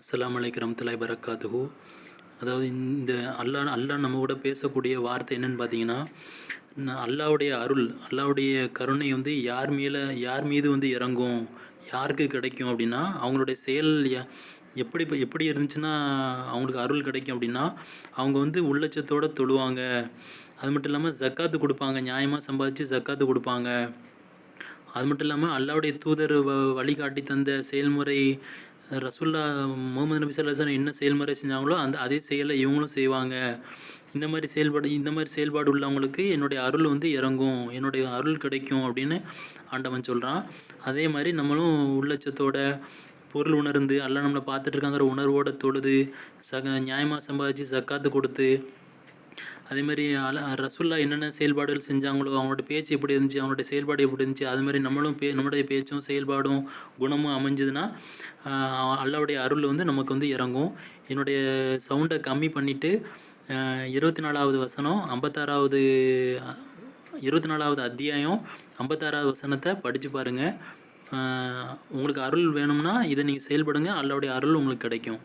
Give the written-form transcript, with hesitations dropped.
அஸ்ஸலாமு அலைக்கும் வரஹ்மத்துல்லாஹி வபரகாத்துஹு. அதாவது இந்த அல்லாஹ் நம்ம கூட பேசக்கூடிய வார்த்தை என்னன்னு பார்த்தீங்கன்னா, அல்லாஹ்வுடைய அருள், அல்லாஹ்வுடைய கருணை வந்து யார் மீது வந்து இறங்கும், யாருக்கு கிடைக்கும் அப்படின்னா, அவங்களுடைய செயல் எப்படி இருந்துச்சுன்னா அவங்களுக்கு அருள் கிடைக்கும் அப்படின்னா, அவங்க வந்து உள்ளச்சத்தோடு தொழுவாங்க. அது மட்டும் இல்லாமல் ஜக்காத்து கொடுப்பாங்க, நியாயமாக சம்பாதிச்சு ஜக்காத்து கொடுப்பாங்க. அது மட்டும் இல்லாமல் அல்லாஹ்வுடைய தூதர் வழிகாட்டி தந்த செயல்முறை, ரசூல்லா முகமது நபி ஸல்லல்லாஹு அலைஹி வஸல்லம் என்ன செயல்முறை செஞ்சாங்களோ அதே செயலை இவங்களும் செய்வாங்க. இந்த மாதிரி செயல்பாடு உள்ளவங்களுக்கு என்னுடைய அருள் வந்து இறங்கும், என்னுடைய அருள் கிடைக்கும் அப்படின்னு ஆண்டவன் சொல்கிறான். அதே மாதிரி நம்மளும் உள்ளச்சத்தோட பொருள் உணர்ந்து அல்லாஹ் நம்மளை பார்த்துட்டு இருக்காங்கிற உணர்வோடு தொழுது நியாயமாக சம்பாதிச்சு ஜக்காத்து கொடுத்து, அதேமாதிரி ரசூல்லா என்னென்ன செயல்பாடுகள் செஞ்சாங்களோ, அவங்களோட பேச்சு எப்படி இருந்துச்சு, அவங்களுடைய செயல்பாடு எப்படி இருந்துச்சு, அதுமாதிரி நம்மளுடைய பேச்சும் செயல்பாடும் குணமும் அமைஞ்சதுன்னா அல்லாஹ்வுடைய அருள் வந்து நமக்கு வந்து இறங்கும். என்னுடைய சவுண்டை கம்மி பண்ணிவிட்டு 24வது வசனம் 24வது அத்தியாயம் 56வது வசனத்தை படித்து பாருங்கள். உங்களுக்கு அருள் வேணும்னா இதை நீங்கள் செயல்படுங்க, அல்லாஹ்வுடைய அருள் உங்களுக்கு கிடைக்கும்.